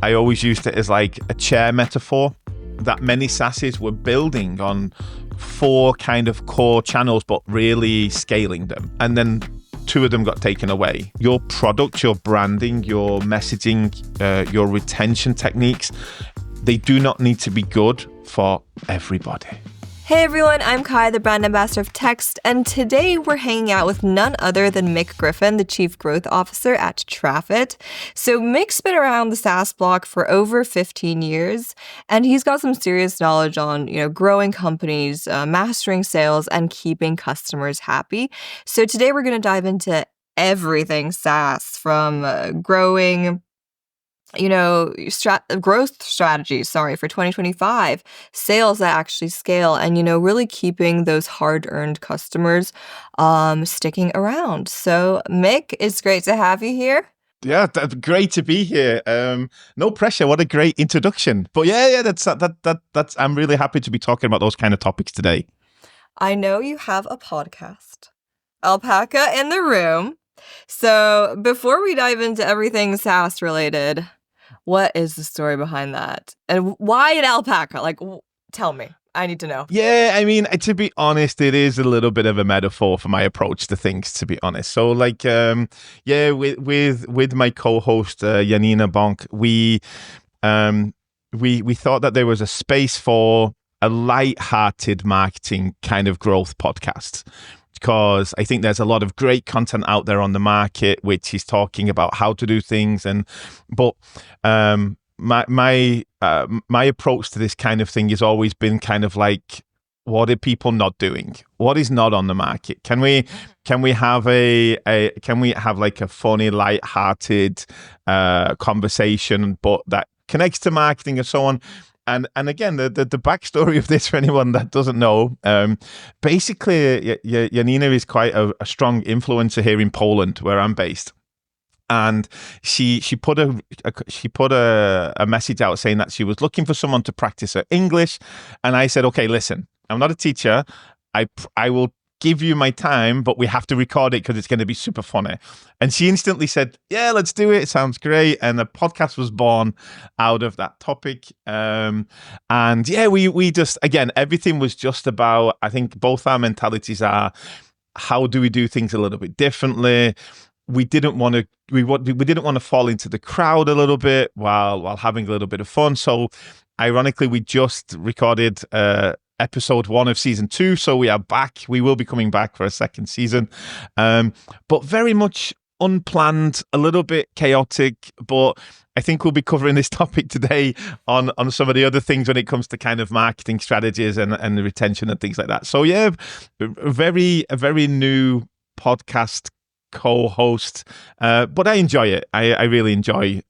I always used it as like a chair metaphor, that many SaaSes were building on 4 kind of core channels, but really scaling them. And then 2 of them got taken away. Your product, your branding, your messaging, your retention techniques, they do not need to be good for everybody. Hey everyone, I'm Kai, the brand ambassador of Text, and today we're hanging out with none other than Mick Griffin, the Chief Growth Officer at Traffit. So Mick's been around the SaaS block for over 15 years, and he's got some serious knowledge on, growing companies, mastering sales, and keeping customers happy. So today we're going to dive into everything SaaS, from growing growth strategies, for 2025, sales that actually scale, and, really keeping those hard-earned customers sticking around. So, Mick, it's great to have you here. Yeah, great to be here. No pressure. What a great introduction. But yeah, that's I'm really happy to be talking about those kind of topics today. I know you have a podcast, Alpaca in the Room. So before we dive into everything SaaS related, what is the story behind that? And why an alpaca? Tell me. I need to know. Yeah, I mean, to be honest, it is a little bit of a metaphor for my approach to things, to be honest. So with my co-host, Janina Bonk, we thought that there was a space for a light-hearted marketing kind of growth podcast, because I think there's a lot of great content out there on the market which is talking about how to do things, but my approach to this kind of thing has always been kind of like, what are people not doing? What is not on the market? Can we have like a funny, light-hearted conversation, but that connects to marketing and so on? And again, the backstory of this, for anyone that doesn't know, basically, Janina is quite a strong influencer here in Poland, where I'm based. And she put a message out saying that she was looking for someone to practice her English. And I said, okay, listen, I'm not a teacher. I will give you my time, but we have to record it because it's going to be super funny. And she instantly said, yeah, let's do it. It sounds great. And the podcast was born out of that topic. And yeah, we just, again, everything was just about, I think both our mentalities are, how do we do things a little bit differently? We didn't want to fall into the crowd a little bit while having a little bit of fun. So ironically, we just recorded episode 1 of season 2, so we are back. We will be coming back for a second season, but very much unplanned, a little bit chaotic. But I think we'll be covering this topic today on some of the other things when it comes to kind of marketing strategies and the retention and things like that. So yeah, a very new podcast co-host, but I enjoy it. I really enjoy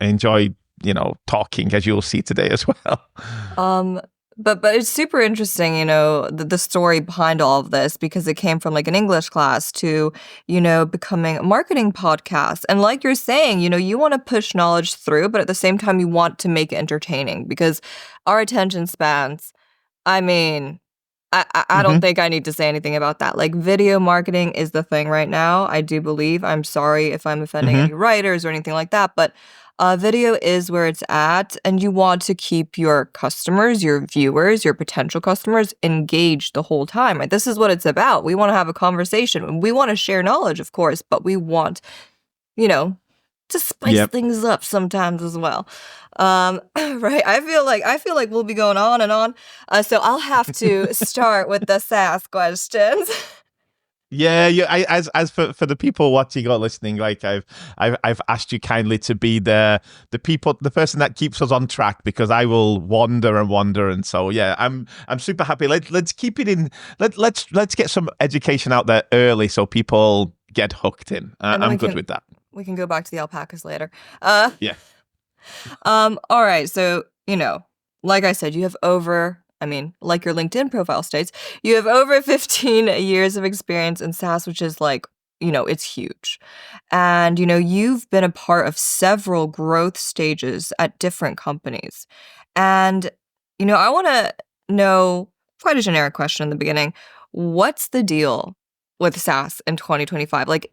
talking, as you'll see today as well. But it's super interesting, the story behind all of this, because it came from like an English class to, becoming a marketing podcast. And like you're saying, you want to push knowledge through, but at the same time, you want to make it entertaining, because our attention spans, I mean, I don't think I need to say anything about that. Like, video marketing is the thing right now, I do believe. I'm sorry if I'm offending any writers or anything like that, but video is where it's at, and you want to keep your customers, your viewers, your potential customers engaged the whole time, right? This is what it's about. We want to have a conversation. We want to share knowledge, of course, but we want, to spice things up sometimes as well. Right? I feel like we'll be going on and on. So I'll have to start with the SaaS questions. Yeah, as for the people watching or listening, like I've asked you kindly to be the person that keeps us on track, because I will wander, and so yeah, I'm super happy. Let's keep it in. Let's get some education out there early so people get hooked in. I'm good with that. We can go back to the alpacas later. Yeah. All right. So like I said, you have like your LinkedIn profile states, you have over 15 years of experience in SaaS, which is it's huge. And, you've been a part of several growth stages at different companies. And, I want to know, quite a generic question in the beginning, what's the deal with SaaS in 2025? Like,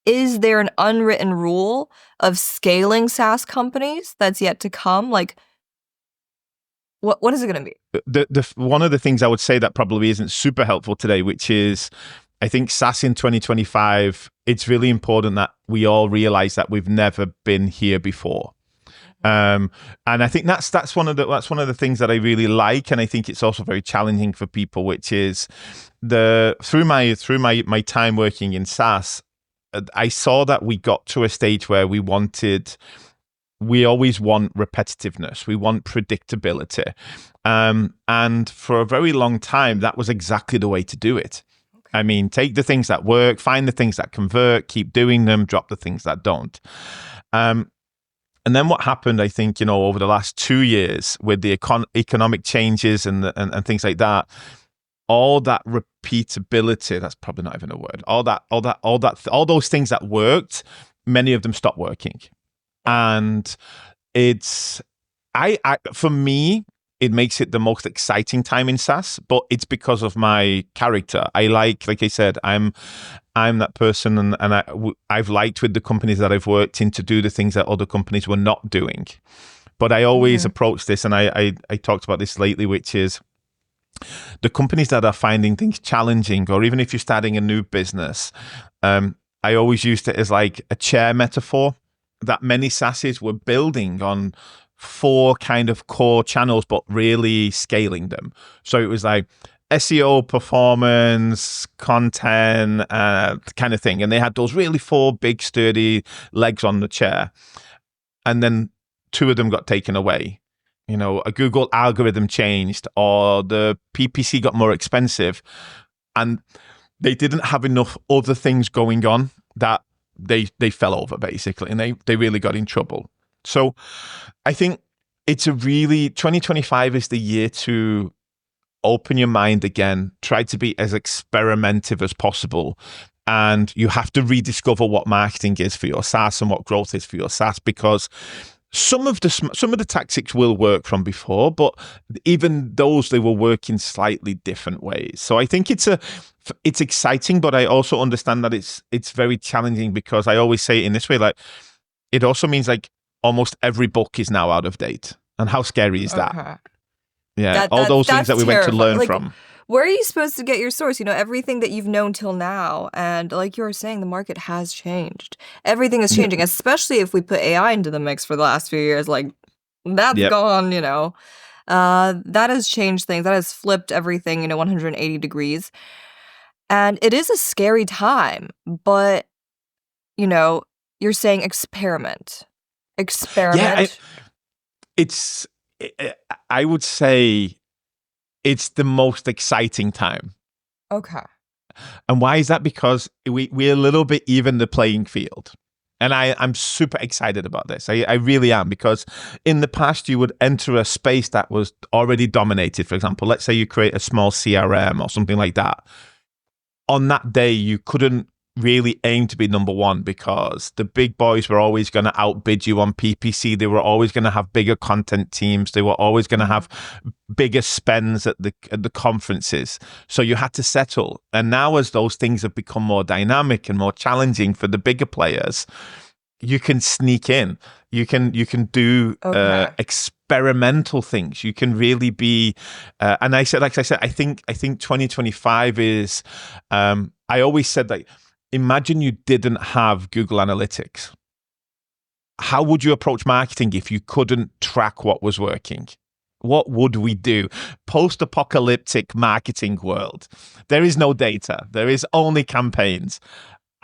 is there an unwritten rule of scaling SaaS companies that's yet to come? Like, what is it going to be? The one of the things I would say that probably isn't super helpful today, which is, I think SaaS in 2025, it's really important that we all realize that we've never been here before. And I think that's one of the things that I really like, and I think it's also very challenging for people, which is through my time working in SaaS, I saw that we got to a stage where we always want repetitiveness, we want predictability, and for a very long time that was exactly the way to do it. I mean, take the things that work, find the things that convert, keep doing them, drop the things that don't. And then what happened, I think, over the last 2 years with the economic changes and things like that, all that repeatability, that's probably not even a word, all those things that worked, many of them stopped working. And for me, it makes it the most exciting time in SaaS, but it's because of my character. I like I said, I'm that person, and I've liked with the companies that I've worked in to do the things that other companies were not doing. But I always approach this, and I talked about this lately, which is the companies that are finding things challenging, or even if you're starting a new business, I always used it as like a chair metaphor, that many SaaSes were building on 4 kind of core channels, but really scaling them. So it was like SEO, performance, content, kind of thing. And they had those really 4 big, sturdy legs on the chair. And then 2 of them got taken away. A Google algorithm changed, or the PPC got more expensive. And they didn't have enough other things going on that they fell over, basically. And they really got in trouble. So I think 2025 is the year to open your mind again, try to be as experimentative as possible. And you have to rediscover what marketing is for your SaaS and what growth is for your SaaS, because some of the tactics will work from before, but even those, they will work in slightly different ways. So I think it's exciting, but I also understand that it's very challenging, because I always say it in this way, like, it also means like almost every book is now out of date. And how scary is that? Okay. Yeah, all those things that we went to learn from. Where are you supposed to get your source? Everything that you've known till now. And like you were saying, the market has changed. Everything is changing, especially if we put AI into the mix for the last few years. Like, that's gone, that has changed things. That has flipped everything, 180 degrees. And it is a scary time. But, you're saying experiment. Yeah, I would say it's the most exciting time. Okay. And why is that? Because we're a little bit even the playing field. And I'm super excited about this. I really am, because in the past, you would enter a space that was already dominated. For example, let's say you create a small CRM or something like that. On that day, you couldn't really aim to be number one, because the big boys were always going to outbid you on PPC. They were always going to have bigger content teams. They were always going to have bigger spends at the conferences. So you had to settle. And now, as those things have become more dynamic and more challenging for the bigger players, you can sneak in. You can do experimental things. You can really be. And I said, like I said, I think 2025 is. I always said that. Imagine you didn't have Google Analytics. How would you approach marketing if you couldn't track what was working? What would we do? Post-apocalyptic marketing world. There is no data. There is only campaigns.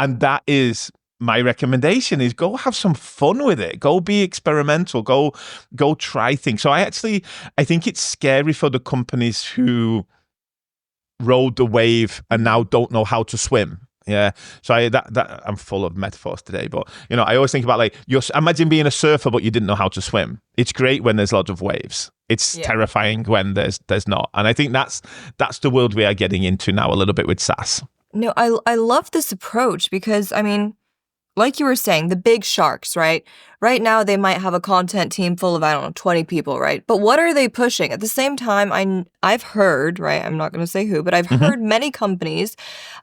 And that is my recommendation, is go have some fun with it. Go be experimental. Go try things. So I think it's scary for the companies who rode the wave and now don't know how to swim. Yeah, so I'm full of metaphors today, but I always think about, like, imagine being a surfer, but you didn't know how to swim. It's great when there's lots of waves. It's terrifying when there's not. And I think that's the world we are getting into now a little bit with SaaS. No, I love this approach, because like you were saying, the big sharks, right? Right now, they might have a content team full of, I don't know, 20 people, right? But what are they pushing? At the same time, I've heard, right? I'm not going to say who, but I've Mhm. heard many companies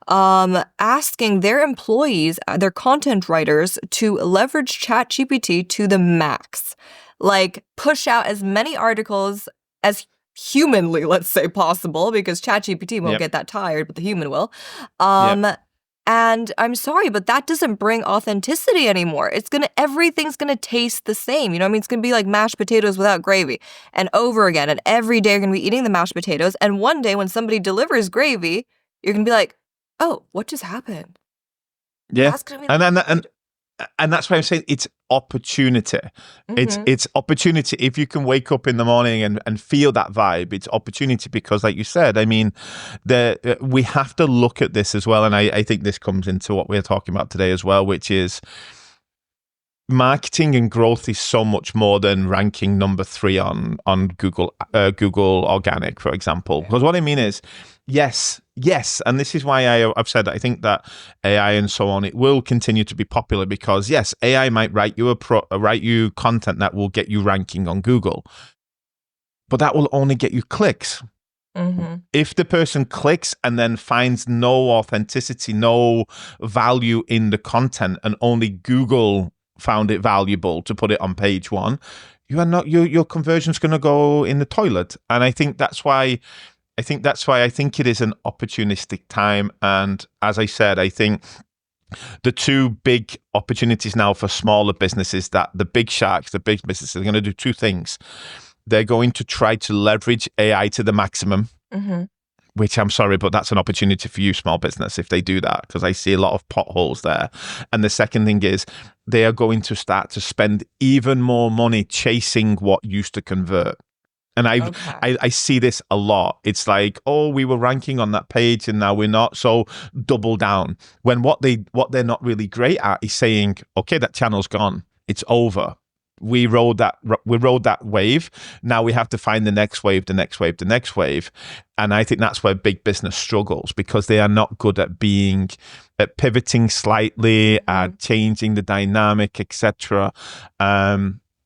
asking their employees, their content writers, to leverage ChatGPT to the max. Like, push out as many articles as humanly, let's say, possible, because ChatGPT won't Yep. get that tired, but the human will. Yep. And I'm sorry, but that doesn't bring authenticity anymore. Everything's gonna taste the same. You know what I mean? It's gonna be like mashed potatoes without gravy and over again. And every day you're gonna be eating the mashed potatoes. And one day when somebody delivers gravy, you're gonna be like, oh, what just happened? Yeah. That's gonna be And that's why I'm saying it's opportunity. Mhm. It's opportunity. If you can wake up in the morning and feel that vibe, it's opportunity because, like you said, I mean, we have to look at this as well. And I think this comes into what we're talking about today as well, which is marketing and growth is so much more than ranking number 3 on Google Organic, for example. Yeah. Because what I mean is, yes, and this is why I've said that I think that AI and so on, it will continue to be popular because yes, AI might write you content that will get you ranking on Google, but that will only get you clicks. Mhm. If the person clicks and then finds no authenticity, no value in the content, and only Google found it valuable to put it on page 1, you are not your conversion's going to go in the toilet. And I think that's why I think it is an opportunistic time. And as I said, I think the two big opportunities now for smaller businesses, that the big sharks, the big businesses, are going to do two things. They're going to try to leverage AI to the maximum, Mhm. which I'm sorry, but that's an opportunity for you, small business, if they do that, because I see a lot of potholes there. And the second thing is they are going to start to spend even more money chasing what used to convert. And Okay. I see this a lot. It's like, oh, we were ranking on that page and now we're not. So double down. When what they're not really great at is saying, okay, that channel's gone. It's over. We rode that wave. Now we have to find the next wave, the next wave, the next wave. And I think that's where big business struggles because they are not good at pivoting slightly, at changing the dynamic, etc.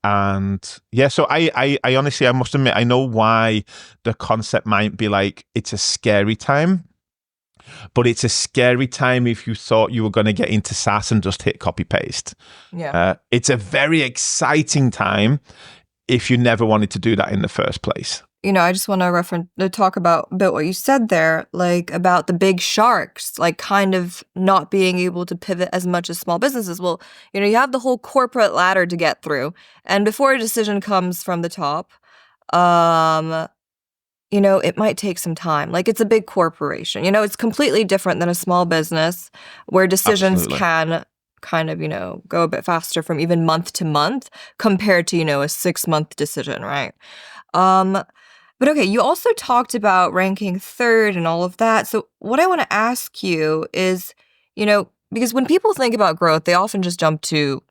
And yeah, so I honestly, I must admit, I know why the concept might be like, it's a scary time, but it's a scary time if you thought you were going to get into SaaS and just hit copy paste. Yeah. It's a very exciting time if you never wanted to do that in the first place. I just want to talk about a bit what you said there, like about the big sharks, like kind of not being able to pivot as much as small businesses. Well, you have the whole corporate ladder to get through, and before a decision comes from the top, um, it might take some time. Like it's a big corporation. It's completely different than a small business where decisions Absolutely. can kind of, go a bit faster from even month to month compared to, a 6-month decision, right? Um, but okay, you also talked about ranking third and all of that. So what I want to ask you is, because when people think about growth, they often just jump to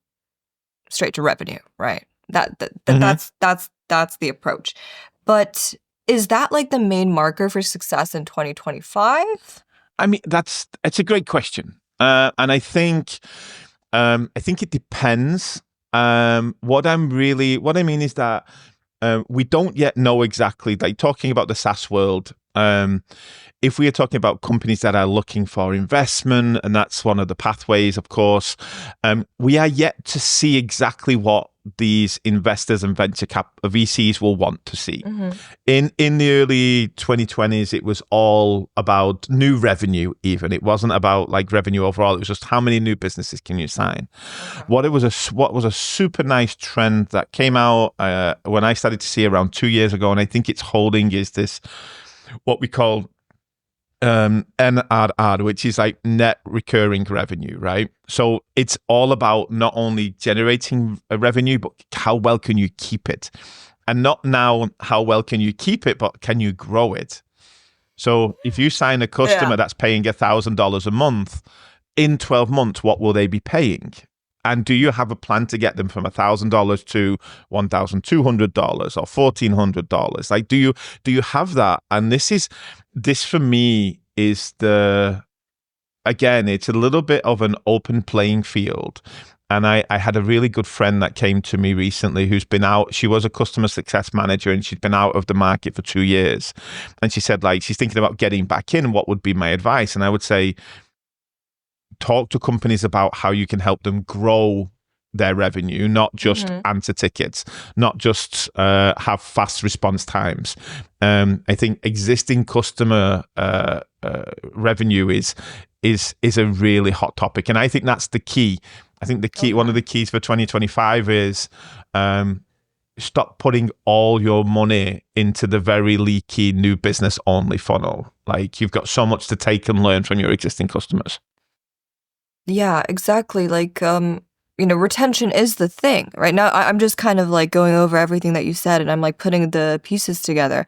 straight to revenue, right? Mhm. That's the approach. But is that like the main marker for success in 2025? I mean, it's a great question, and I think it depends. What I mean is that we don't yet know exactly. Like talking about the SaaS world, if we are talking about companies that are looking for investment, and that's one of the pathways, of course, we are yet to see exactly what these investors and venture cap VCs will want to see. Mm-hmm. In the early 2020s, it was all about new revenue. Even it wasn't about like revenue overall. It was just how many new businesses can you sign. Okay. What was a super nice trend that came out when I started to see around 2 years ago, and I think it's holding, is this what we call NRR, which is like net recurring revenue, right? So it's all about not only generating a revenue, but how well can you keep it? And not now how well can you keep it, but can you grow it? So if you sign a Yeah. customer that's paying $1,000 a month, in 12 months, what will they be paying? And do you have a plan to get them from $1,000 to $1,200 or $1,400? Like, do you have that? And this for me is again, it's a little bit of an open playing field. And I had a really good friend that came to me recently who's been out. She was a customer success manager and she'd been out of the market for 2 years. And she said, like, she's thinking about getting back in. What would be my advice? And I would say, talk to companies about how you can help them grow their revenue, not just answer tickets, not just have fast response times. I think existing customer revenue is a really hot topic, and I think that's the key. I think the key, one of the keys for 2025 is stop putting all your money into the very leaky new business only funnel. Like, you've got so much to take and learn from your existing customers. Yeah, exactly. Like, retention is the thing. Right now, I'm just kind of like going over everything that you said and I'm like putting the pieces together.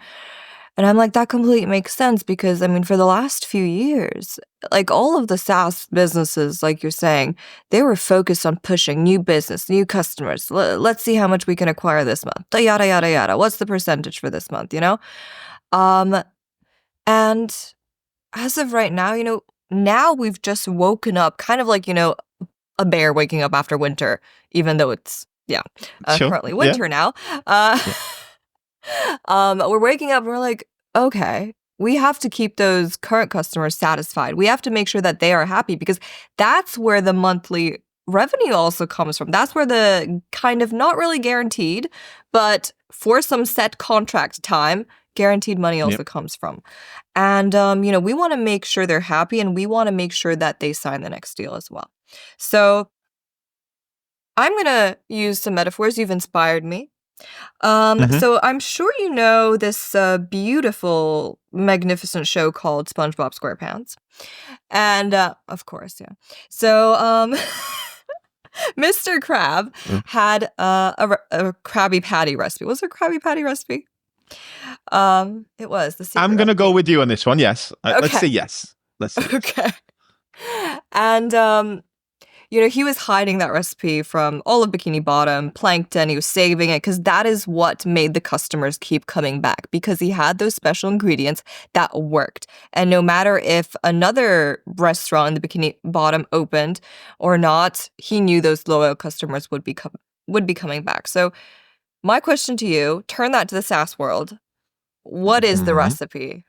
And I'm like, that completely makes sense because, I mean, for the last few years, like all of the SaaS businesses, like you're saying, they were focused on pushing new business, new customers. Let's see how much we can acquire this month. Yada, yada, yada. What's the percentage for this month, And as of right now, now we've just woken up kind of like, a bear waking up after winter, even though it's, Sure. currently winter now. Uh, we're waking up and we're like, okay, we have to keep those current customers satisfied. We have to make sure that they are happy because that's where the monthly revenue also comes from. That's where the kind of not really guaranteed, but for some set contract time, guaranteed money also comes from. And, we want to make sure they're happy and we want to make sure that they sign the next deal as well. So I'm going to use some metaphors. You've inspired me. So I'm sure you know this beautiful, magnificent show called SpongeBob SquarePants. And, of course, yeah. So, Mr. Crab had a Krabby Patty recipe. Was it a Krabby Patty recipe? It was the secret I'm going to go recipe. with you on this one. Yes. Let's Okay. say yes. Let's say yes. Okay. And, he was hiding that recipe from all of Bikini Bottom, Plankton. He was saving it because that is what made the customers keep coming back because he had those special ingredients that worked. And no matter if another restaurant in the Bikini Bottom opened or not, he knew those loyal customers would be coming back. So my question to you, turn that to the SaaS world. What is the recipe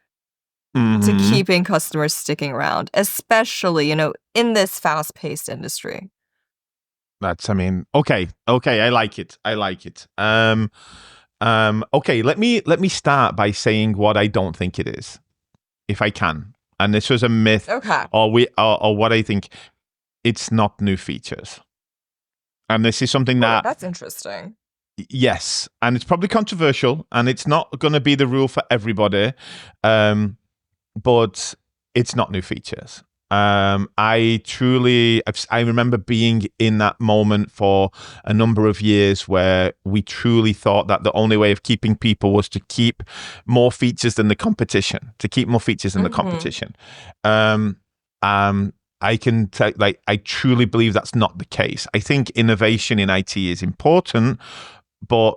to keeping customers sticking around, especially, in this fast-paced industry? Okay. I like it. Okay. Let me start by saying what I don't think it is, if I can. And this was a myth, Okay. or what I think. It's not new features, and this is something that That's interesting. yes, and it's probably controversial, and it's not going to be the rule for everybody, but it's not new features. I remember being in that moment for a number of years where we truly thought that the only way of keeping people was to keep more features than the competition, I can tell, like, I truly believe that's not the case. I think innovation in IT is important, but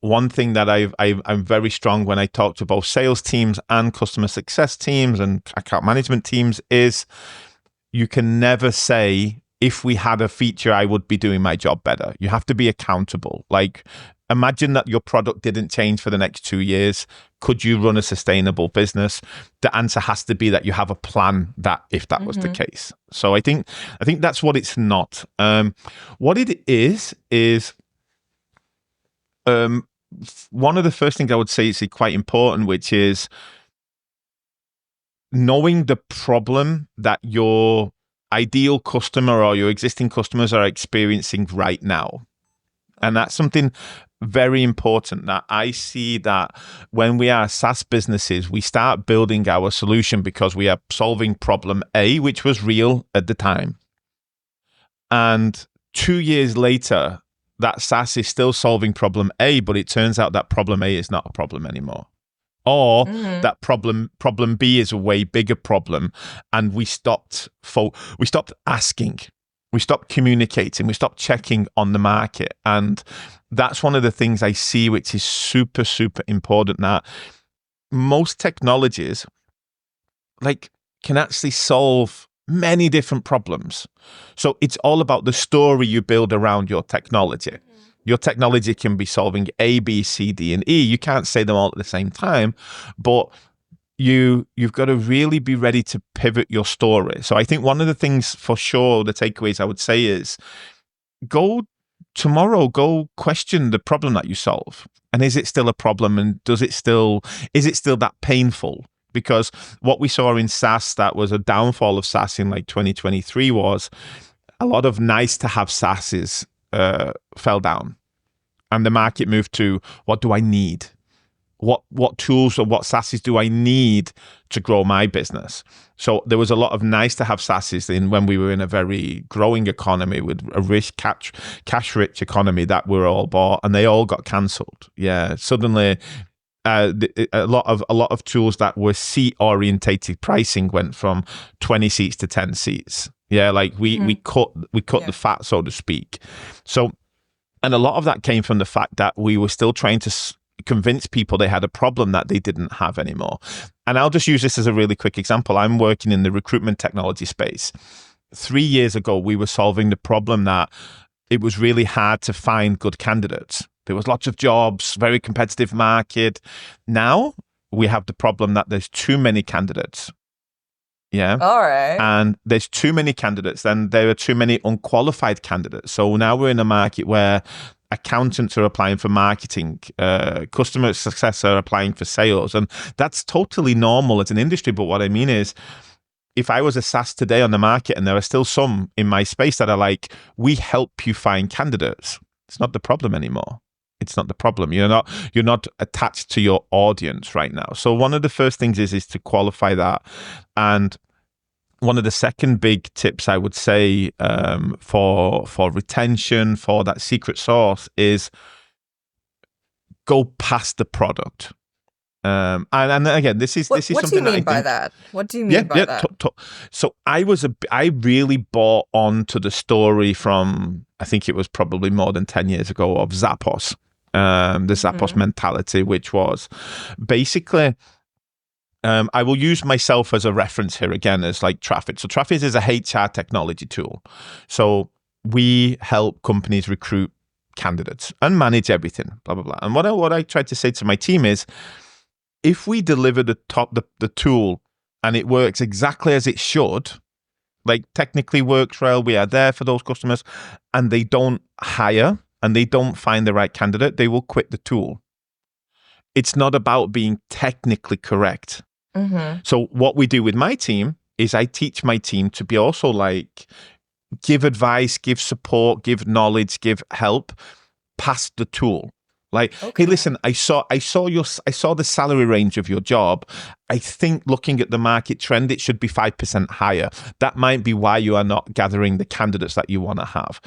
one thing that I'm very strong when I talk to both sales teams and customer success teams and account management teams is you can never say, if we had a feature, I would be doing my job better. You have to be accountable. Like, imagine that your product didn't change for the next 2 years. Could you run a sustainable business? The answer has to be that you have a plan that if that was the case. So I think that's what it's not. What it is one of the first things I would say is quite important, which is knowing the problem that your ideal customer or your existing customers are experiencing right now. And that's something very important that I see, that when we are SaaS businesses, we start building our solution because we are solving problem A, which was real at the time. And 2 years later, that SaaS is still solving problem A, but it turns out that problem A is not a problem anymore. Or that problem B is a way bigger problem. And we stopped asking, we stopped communicating, we stopped checking on the market. And that's one of the things I see, which is super, super important, that most technologies, like, can actually solve many different problems. So it's all about the story you build around your technology. Your technology can be solving A, B, C, D, and E. You can't say them all at the same time, but you've got to really be ready to pivot your story. So I think one of the things for sure, the takeaways I would say is go question the problem that you solve. And is it still a problem? And is it still that painful? Because what we saw in SaaS, that was a downfall of SaaS in like 2023, was a lot of nice to have SaaSes fell down, and the market moved to, what do I need? What tools or what SaaSes do I need to grow my business? So there was a lot of nice to have SaaSes when we were in a very growing economy with a rich cash rich economy that we were all bought, and they all got cancelled. Yeah, suddenly. A lot of tools that were seat orientated pricing went from 20 seats to 10 seats. Yeah, like we cut the fat, so to speak. So, and a lot of that came from the fact that we were still trying to convince people they had a problem that they didn't have anymore. And I'll just use this as a really quick example. I'm working in the recruitment technology space. 3 years ago, we were solving the problem that it was really hard to find good candidates. There was lots of jobs, very competitive market. Now we have the problem that there's too many candidates. Yeah. All right. And there's too many candidates, then there are too many unqualified candidates. So now we're in a market where accountants are applying for marketing, customer success are applying for sales. And that's totally normal as an industry. But what I mean is, if I was a SaaS today on the market, and there are still some in my space that are like, we help you find candidates, it's not the problem anymore. It's not the problem. You're not attached to your audience right now. So one of the first things is to qualify that. And one of the second big tips I would say for retention, for that secret sauce, is go past the product. And again, this is What something do you mean that I by think, that? What do you mean by that? So I really bought onto the story from, I think it was probably more than 10 years ago, of Zappos. The Zappos mentality, which was basically, I will use myself as a reference here again, as like Traffit. So Traffit is a HR technology tool. So we help companies recruit candidates and manage everything, blah, blah, blah. And what I tried to say to my team is, if we deliver the tool and it works exactly as it should, like technically works well, we are there for those customers, and they don't hire and they don't find the right candidate, they will quit the tool. It's not about being technically correct. So what we do with my team is I teach my team to be also like, give advice, give support, give knowledge, give help past the tool. Like, hey, listen, I saw the salary range of your job. I think looking at the market trend, it should be 5% higher. That might be why you are not gathering the candidates that you want to have.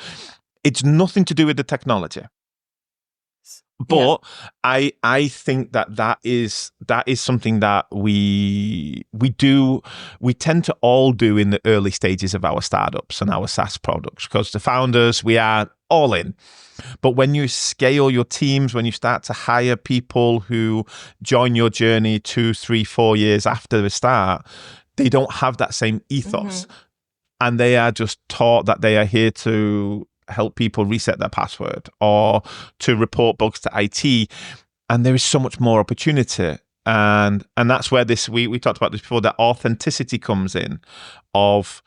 It's nothing to do with the technology. But I think that is something that we tend to all do in the early stages of our startups and our SaaS products, because the founders, we are all in. But when you scale your teams, when you start to hire people who join your journey 2, 3, 4 years after the start, they don't have that same ethos. And they are just taught that they are here to help people reset their password or to report bugs to IT. And there is so much more opportunity. And that's where we talked about this before, that authenticity comes in of,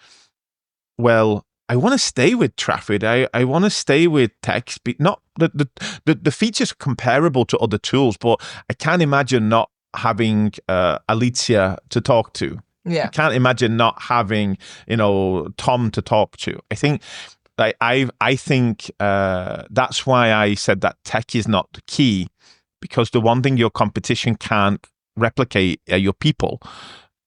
well, I want to stay with Traffit. I want to stay with text. Not the features are comparable to other tools, but I can't imagine not having Alicia to talk to. Yeah. I can't imagine not having, Tom to talk to. I think that's why I said that tech is not the key, because the one thing your competition can't replicate are your people.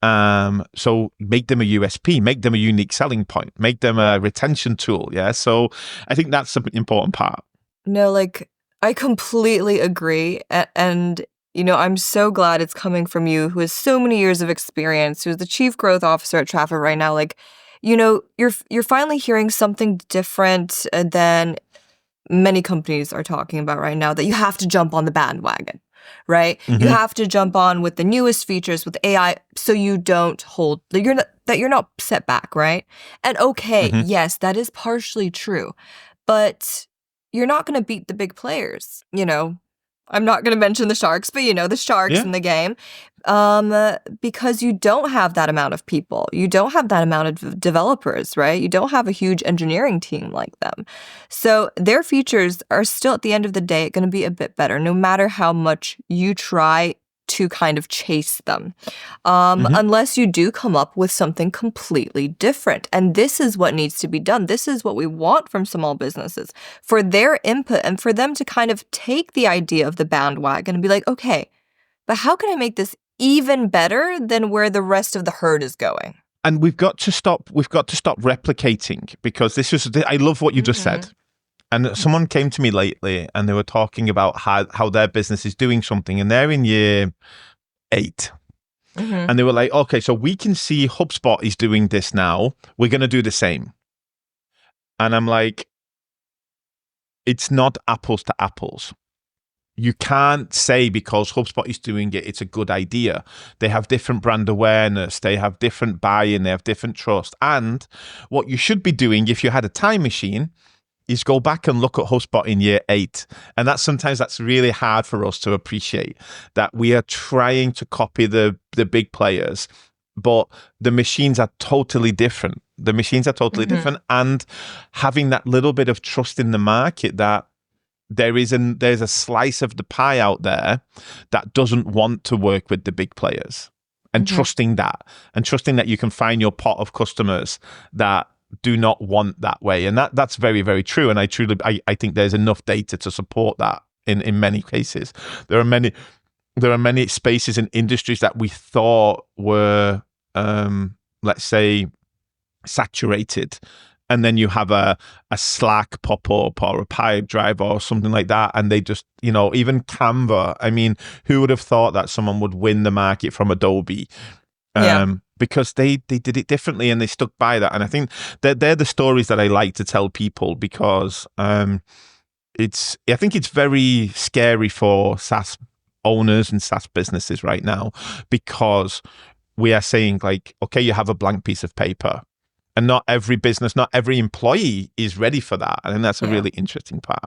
So make them a USP, make them a unique selling point, make them a retention tool. Yeah. So I think that's an important part. No, like, I completely agree. And I'm so glad it's coming from you, who has so many years of experience, who's the chief growth officer at Traffit right now. Like, you're finally hearing something different than many companies are talking about right now, that you have to jump on the bandwagon. right? You Mhm. have to jump on with the newest features with AI so you don't hold you're not set back, right? And okay, Mhm. yes, that is partially true. But you're not going to beat the big players, you know. I'm not going to mention the sharks, but the sharks Yeah. in the game, because you don't have that amount of people. You don't have that amount of developers, right? You don't have a huge engineering team like them. So their features are still, at the end of the day, going to be a bit better, no matter how much you try to kind of chase them, Mhm. unless you do come up with something completely different. And this is what needs to be done. This is what we want from small businesses, for their input and for them to kind of take the idea of the bandwagon and be like, okay, but how can I make this even better than where the rest of the herd is going? And we've got to stop replicating, because I love what you just said. And someone came to me lately and they were talking about how their business is doing something, and they're in year 8. Mm-hmm. And they were like, okay, so we can see HubSpot is doing this now. We're going to do the same. And I'm like, it's not apples to apples. You can't say because HubSpot is doing it, it's a good idea. They have different brand awareness. They have different buy-in. They have different trust. And what you should be doing if you had a time machine is go back and look at HubSpot in year 8. And sometimes that's really hard for us to appreciate, that we are trying to copy the big players, but the machines are totally different. The machines are totally different. And having that little bit of trust in the market that there's a slice of the pie out there that doesn't want to work with the big players, and trusting that you can find your pot of customers that do not want that way. And that's very, very true. And I think there's enough data to support that in many cases. There are many spaces and industries that we thought were, let's say, saturated, and then you have a Slack pop up or a Pipe Drive or something like that, and they just, even Canva. I mean, who would have thought that someone would win the market from Adobe? Because they did it differently and they stuck by that. And I think they're the stories that I like to tell people, because I think it's very scary for SaaS owners and SaaS businesses right now, because we are saying, like, okay, you have a blank piece of paper, and not every business, not every employee is ready for that. And that's a really interesting part.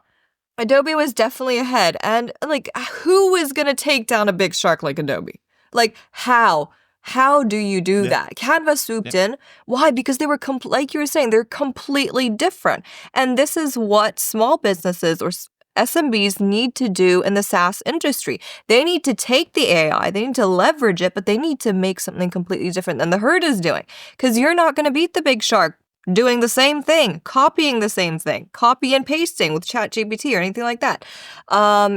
Adobe was definitely ahead. And like, who is going to take down a big shark like Adobe? Like, how? How do you do that? Canva swooped in. Why? Because they were, like you were saying, they're completely different. And this is what small businesses or SMBs need to do in the SaaS industry. They need to take the AI, they need to leverage it, but they need to make something completely different than the herd is doing. Because you're not going to beat the big shark doing the same thing, copying the same thing, copy and pasting with ChatGPT or anything like that.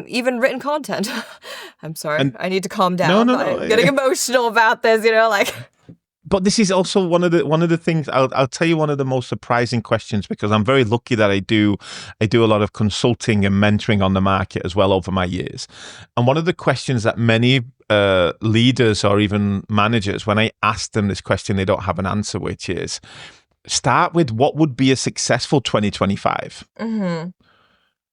Even written content. I'm sorry, I need to calm down. No. I'm getting emotional about this, like. But this is also one of the things. I'll tell you one of the most surprising questions, because I'm very lucky that I do a lot of consulting and mentoring on the market as well over my years. And one of the questions that many leaders or even managers, when I ask them this question, they don't have an answer, which is, start with what would be a successful 2025.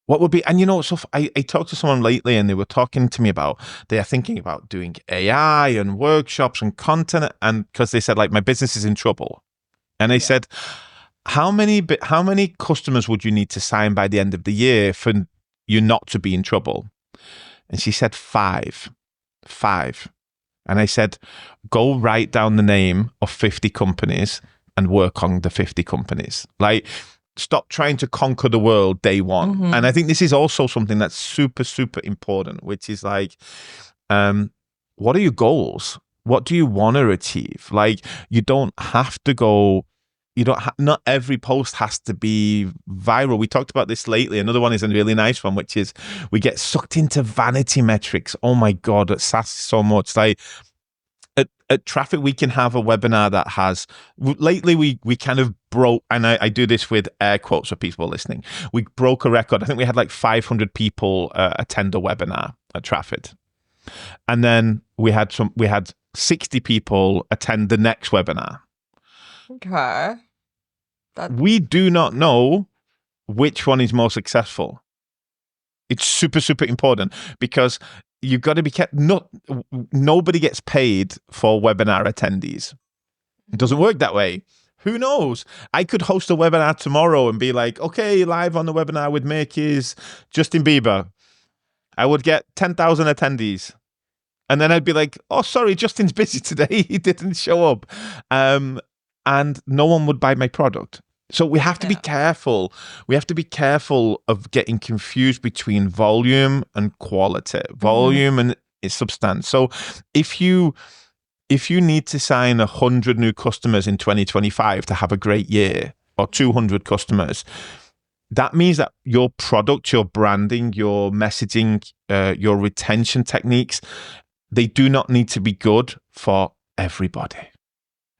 What would be, and so I talked to someone lately and they were talking to me about, they are thinking about doing AI and workshops and content, and because they said, like, my business is in trouble. And they said, how many customers would you need to sign by the end of the year for you not to be in trouble? And she said 5. And I said, go write down the name of 50 companies and work on the 50 companies. Like, stop trying to conquer the world day one. And I think this is also something that's super, super important, which is like, what are your goals? What do you want to achieve? Like, you don't have to go, not every post has to be viral. We talked about this lately. Another one is a really nice one, which is we get sucked into vanity metrics. Oh my God, at SaaS so much. Like, at Traffit, we can have a webinar that has, lately we kind of broke, and I do this with air quotes for people listening. We broke a record. I think we had like 500 people attend a webinar at Traffit. And then we had 60 people attend the next webinar. Okay. We do not know which one is more successful. It's super, super important, because you've got to be kept. Nobody gets paid for webinar attendees. It doesn't work that way. Who knows? I could host a webinar tomorrow and be like, okay, live on the webinar with Mick is Justin Bieber. I would get 10,000 attendees. And then I'd be like, oh, sorry, Justin's busy today. He didn't show up. And no one would buy my product. So we have to be careful. We have to be careful of getting confused between volume and quality, volume and substance. So if you need to sign 100 new customers in 2025 to have a great year, or 200 customers, that means that your product, your branding, your messaging, your retention techniques, they do not need to be good for everybody.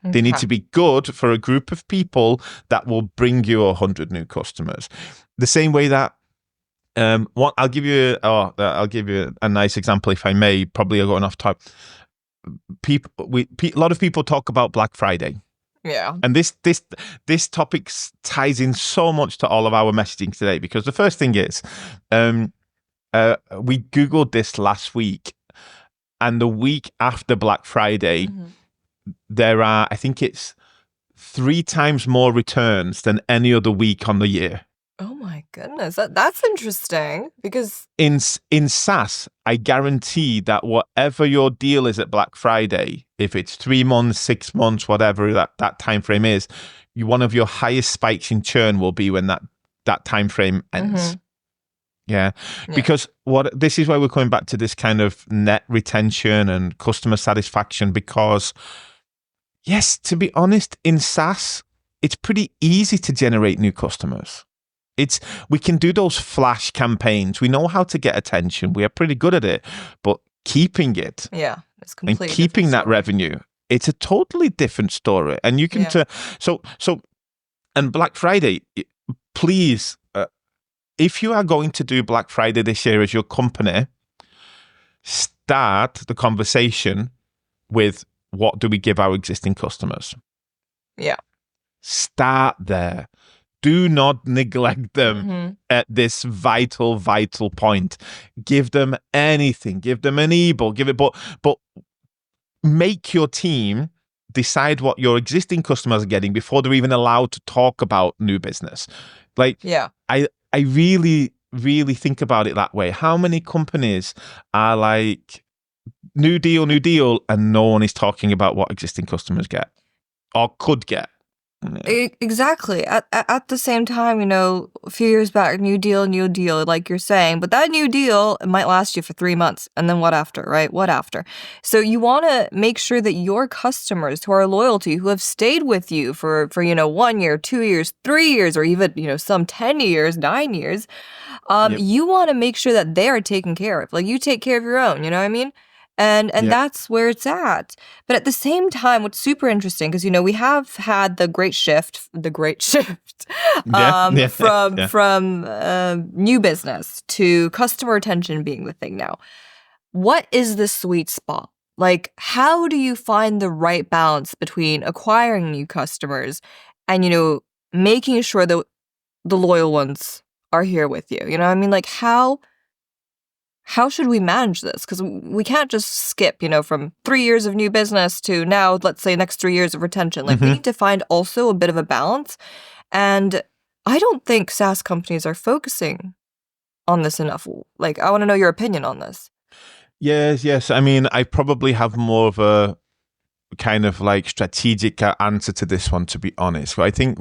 Okay. They need to be good for a group of people that will bring you 100 new customers. The same way that I'll give you a nice example, if I may. Probably going off top. A lot of people talk about Black Friday. Yeah. And this topic ties in so much to all of our messaging today, because the first thing is, we Googled this last week, and the week after Black Friday, there are, I think it's 3 times more returns than any other week on the year. Oh my goodness, that's interesting, because in SaaS, I guarantee that whatever your deal is at Black Friday, if it's 3 months, 6 months, whatever that time frame is, one of your highest spikes in churn will be when that time frame ends. Yeah, because this is why we're coming back to this kind of net retention and customer satisfaction, because yes, to be honest, in SaaS, it's pretty easy to generate new customers. We can do those flash campaigns. We know how to get attention. We are pretty good at it, but keeping it it's completely and keeping that revenue, it's a totally different story. And you can and Black Friday, please, if you are going to do Black Friday this year as your company, start the conversation with, what do we give our existing customers? Yeah. Start there. Do not neglect them at this vital point. Give them anything. Give them an ebook. But make your team decide what your existing customers are getting before they're even allowed to talk about new business. I really, really think about it that way. How many companies are like, new deal, and no one is talking about what existing customers get or could get? Exactly. At the same time, a few years back, new deal, like you're saying, but that new deal, it might last you for 3 months, and then what after, right? What after? So you want to make sure that your customers who are loyal to you, who have stayed with you for 1 year, 2 years, 3 years, or even some 10 years, 9 years, you want to make sure that they are taken care of. Like, you take care of your own. You know what I mean? And that's where it's at. But at the same time, what's super interesting, because we have had the great shift from new business to customer retention being the thing now. What is the sweet spot? Like, how do you find the right balance between acquiring new customers and making sure that the loyal ones are here with you? You know what I mean? Like, how should we manage this? Because we can't just skip, from 3 years of new business to now, let's say, next 3 years of retention. Like, we need to find also a bit of a balance. And I don't think SaaS companies are focusing on this enough. Like, I want to know your opinion on this. Yes. I mean, I probably have more of a kind of like strategic answer to this one, to be honest. But I think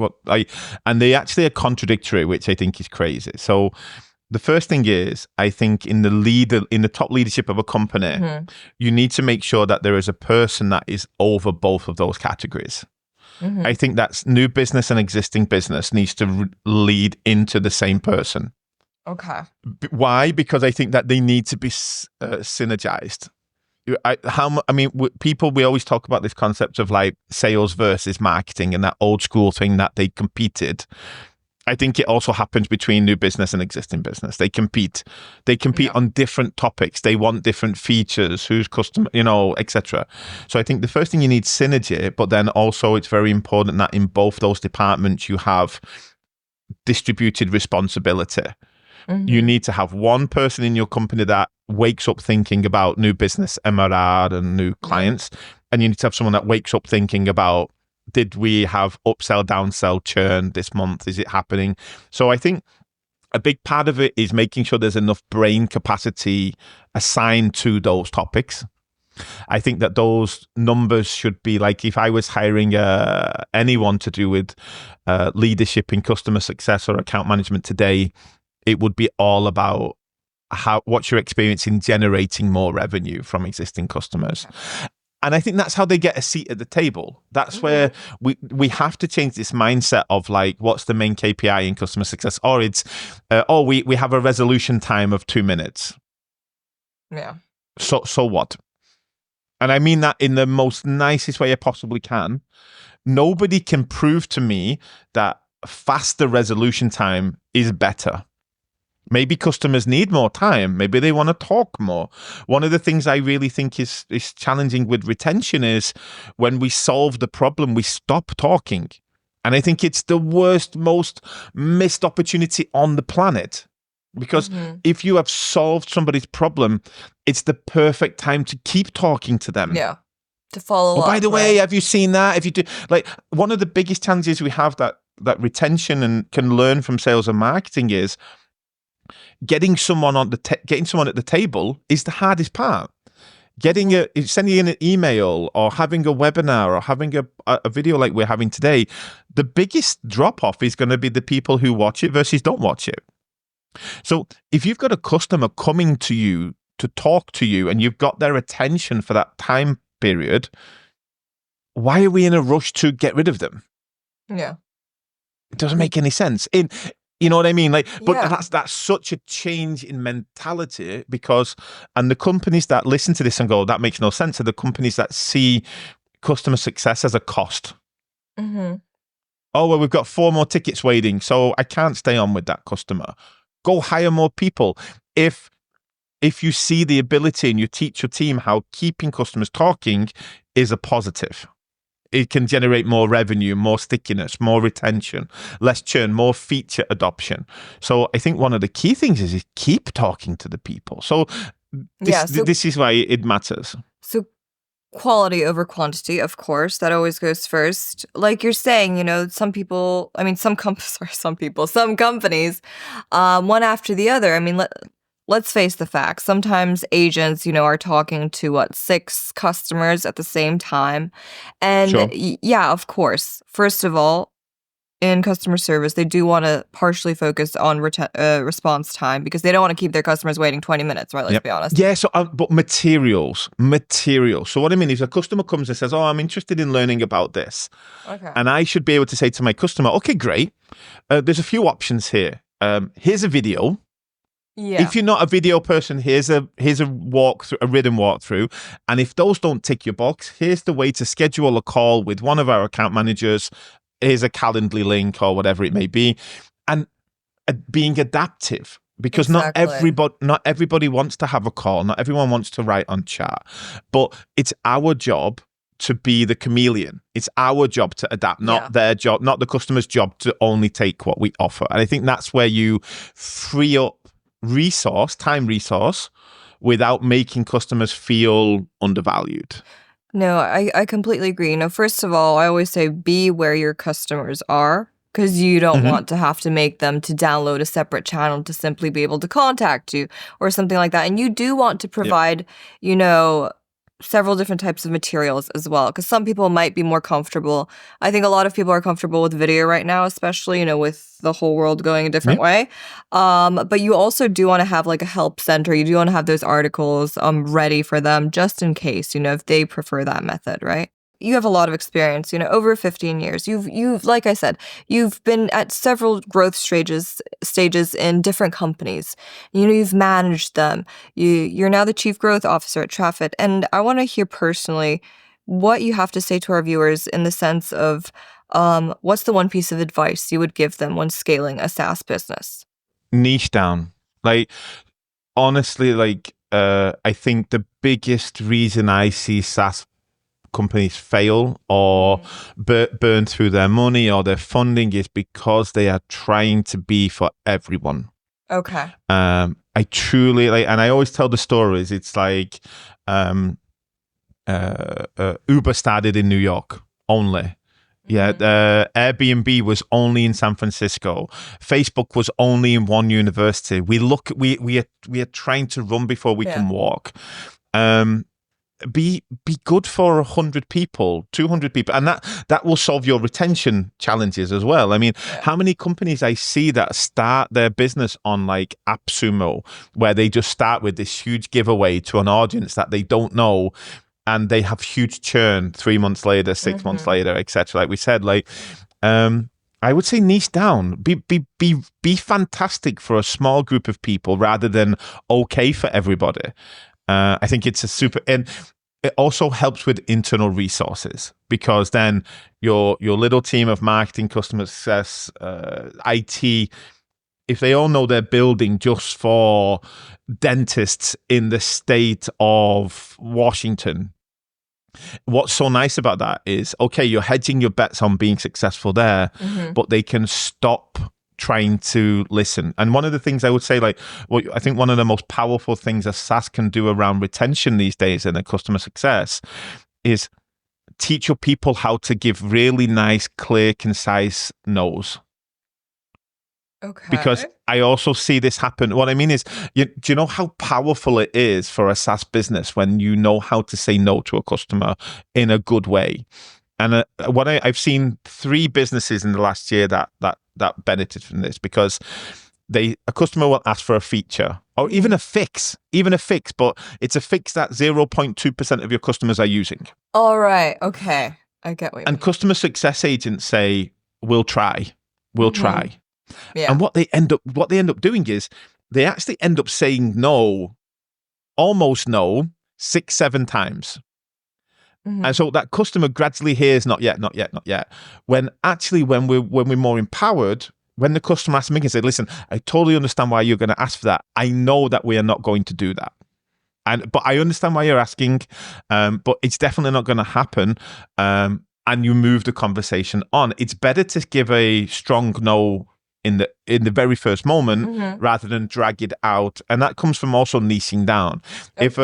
and they actually are contradictory, which I think is crazy. So, the first thing is, I think in the top leadership of a company, you need to make sure that there is a person that is over both of those categories. I think that's new business and existing business needs to lead into the same person. Okay. Why? Because I think that they need to be synergized. We always talk about this concept of like sales versus marketing and that old school thing that they competed. I think it also happens between new business and existing business. They compete on different topics. They want different features, who's customer, etc. So I think the first thing, you need synergy, but then also it's very important that in both those departments you have distributed responsibility. You need to have one person in your company that wakes up thinking about new business MRR and new clients, and you need to have someone that wakes up thinking about, did we have upsell, downsell, churn this month? Is it happening? So I think a big part of it is making sure there's enough brain capacity assigned to those topics. I think that those numbers should be like, if I was hiring anyone to do with leadership in customer success or account management today, it would be all about what's your experience in generating more revenue from existing customers. And I think that's how they get a seat at the table. That's where we have to change this mindset of like, what's the main KPI in customer success? Or it's, we have a resolution time of 2 minutes. Yeah. So what? And I mean that in the most nicest way I possibly can. Nobody can prove to me that faster resolution time is better. Maybe customers need more time. Maybe they want to talk more. One of the things I really think is challenging with retention is when we solve the problem, we stop talking. And I think it's the worst, most missed opportunity on the planet. Because if you have solved somebody's problem, it's the perfect time to keep talking to them. Yeah. To follow up. By the way, have you seen that? If you do, like, one of the biggest challenges we have that retention and can learn from sales and marketing is getting someone at the table is the hardest part. Sending in an email or having a webinar or having a video like we're having today, the biggest drop off is going to be the people who watch it versus don't watch it. So if you've got a customer coming to you to talk to you and you've got their attention for that time period, why are we in a rush to get rid of them? Yeah. It doesn't make any sense. You know what I mean? Like, but that's such a change in mentality and the companies that listen to this and go, that makes no sense, are the companies that see customer success as a cost. Oh, well, we've got 4 more tickets waiting, so I can't stay on with that customer. Go hire more people. If you see the ability and you teach your team how keeping customers talking is a positive, it can generate more revenue, more stickiness, more retention, less churn, more feature adoption. So I think one of the key things is keep talking to the people. So this is why it matters. So quality over quantity, of course, that always goes first. Like you're saying, some companies, one after the other. I mean, let's face the facts. Sometimes agents, are talking to 6 customers at the same time. And yeah, of course. First of all, in customer service, they do want to partially focus on response time because they don't want to keep their customers waiting 20 minutes, right? Let's be honest. Yeah, so but materials. So what I mean is a customer comes and says, oh, I'm interested in learning about this. Okay. And I should be able to say to my customer, okay, great. There's a few options here. Here's a video. Yeah. If you're not a video person, here's a walkthrough, a written walkthrough. And if those don't tick your box, here's the way to schedule a call with one of our account managers. Here's a Calendly link or whatever it may be, and being adaptive because not everybody wants to have a call. Not everyone wants to write on chat, but it's our job to be the chameleon. It's our job to adapt, not their job, not the customer's job to only take what we offer. And I think that's where you free up time resource without making customers feel undervalued. No, I completely agree. First of all, I always say be where your customers are because you don't want to have to make them to download a separate channel to simply be able to contact you or something like that. And you do want to provide, several different types of materials as well because some people might be more comfortable. I think a lot of people are comfortable with video right now, especially, with the whole world going a different way. But you also do want to have like a help center. You do want to have those articles ready for them just in case, if they prefer that method, right? You have a lot of experience, over 15 years. You've like I said, you've been at several growth stages in different companies. You've managed them. You're now the chief growth officer at Traffit. And I want to hear personally what you have to say to our viewers in the sense of what's the one piece of advice you would give them when scaling a SaaS business? Niche down. Like, honestly, I think the biggest reason I see SaaS companies fail or burn through their money or their funding is because they are trying to be for everyone. Okay. I I truly like, and I always tell the stories. It's like Uber started in New York only. Yeah, Airbnb was only in San Francisco. Facebook was only in one university. We are trying to run before we can walk. Be good for 100 people, 200 people, and that will solve your retention challenges as well. I mean, how many companies I see that start their business on like AppSumo, where they just start with this huge giveaway to an audience that they don't know, and they have huge churn 3 months later, 6 months later, etc. Like we said, like I would say niche down. Be fantastic for a small group of people rather than okay for everybody. I think it's a super, and it also helps with internal resources, because then your little team of marketing, customer success, IT, if they all know they're building just for dentists in the state of Washington, what's so nice about that is, okay, you're hedging your bets on being successful there, but they can stop trying to listen. And one of the things I would say, like, well, I think one of the most powerful things a SaaS can do around retention these days and customer success is teach your people how to give really nice, clear, concise no's. Okay. Because I also see this happen. What I mean is, do you know how powerful it is for a SaaS business when you know how to say no to a customer in a good way? And I've seen 3 businesses in the last year that benefited from this, because a customer will ask for a feature or even a fix, but it's a fix that 0.2% of your customers are using. All right. Okay. I get what you mean. And customer success agents say, we'll try. Yeah. And what they end up doing is they actually end up saying no, almost no, 6-7 times. And so that customer gradually hears not yet. When actually, when we're more empowered, when the customer asks me and say, listen, I totally understand why you're going to ask for that. I know that we are not going to do that. But I understand why you're asking, but it's definitely not going to happen. And you move the conversation on. It's better to give a strong no in the very first moment rather than drag it out. And that comes from also niching down. Okay. If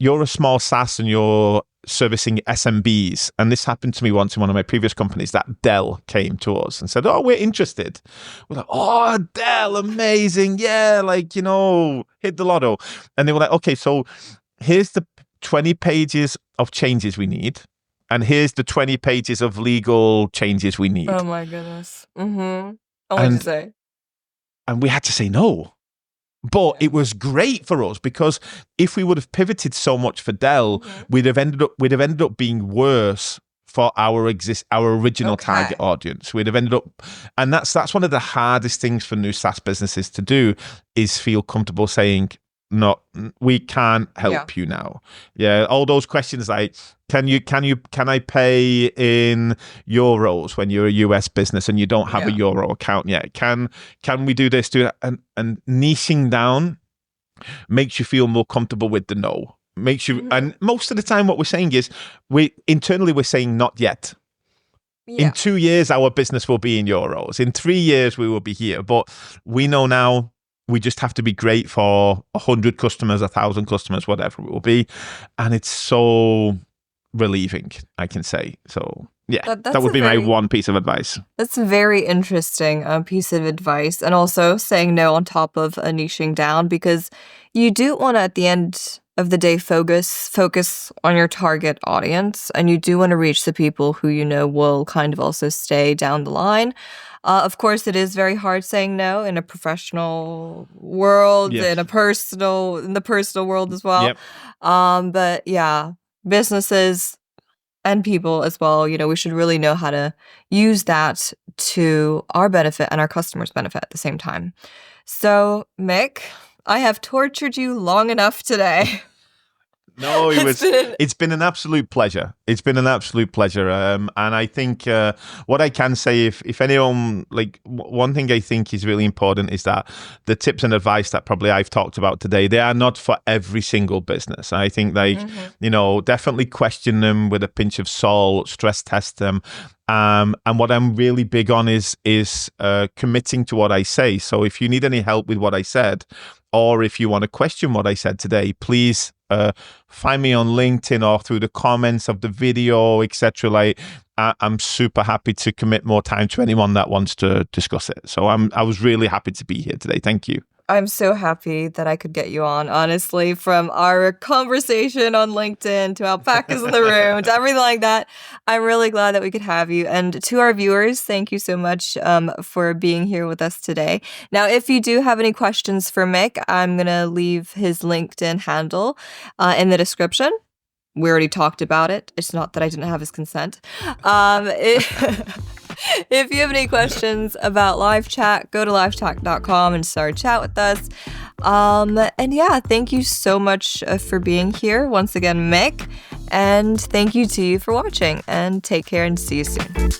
you're a small SaaS and you're servicing SMBs, and this happened to me once in one of my previous companies, that Dell came to us and said, oh, we're interested. We're like, oh, Dell, amazing. Yeah, like, hit the lotto. And they were like, okay, so here's the 20 pages of changes we need. And here's the 20 pages of legal changes we need. Oh my goodness. What did you say? And we had to say no. But it was great for us, because if we would have pivoted so much for Dell, we'd have ended up being worse for our original target audience. We'd have ended up, and that's one of the hardest things for new SaaS businesses to do, is feel comfortable saying, no, we can't help you now. Yeah, all those questions like, can I pay in euros when you're a US business and you don't have a euro account yet? Can we do this? Do that? And niching down makes you feel more comfortable with the no. Makes you, and most of the time, what we're saying is, we're saying not yet. Yeah. In 2 years, our business will be in euros. In 3 years, we will be here. But we know now, we just have to be great for 100 customers, 1,000 customers, whatever it will be. And it's so relieving, I can say. So yeah, that would be my one piece of advice. That's a very interesting piece of advice. And also saying no on top of niching down, because you do want to, at the end of the day, focus on your target audience. And you do want to reach the people who will kind of also stay down the line. Of course, it is very hard saying no in a professional world, in the personal world as well. Yep. But yeah, businesses and people as well, we should really know how to use that to our benefit and our customers' benefit at the same time. So, Mick, I have tortured you long enough today. No, it's been an absolute pleasure. It's been an absolute pleasure. And I think what I can say, if anyone, like, one thing I think is really important is that the tips and advice that probably I've talked about today, they are not for every single business. I think definitely question them with a pinch of salt, stress test them. And what I'm really big on is committing to what I say. So if you need any help with what I said, or if you want to question what I said today, please find me on LinkedIn or through the comments of the video, etc. Like, I'm super happy to commit more time to anyone that wants to discuss it. So I was really happy to be here today. Thank you. I'm so happy that I could get you on, honestly, from our conversation on LinkedIn to alpacas in the room to everything like that. I'm really glad that we could have you. And to our viewers, thank you so much for being here with us today. Now, if you do have any questions for Mick, I'm going to leave his LinkedIn handle in the description. We already talked about it. It's not that I didn't have his consent. If you have any questions about live chat, go to livechat.com and start a chat with us. And yeah, thank you so much for being here once again, Mick. And thank you to you for watching, and take care and see you soon.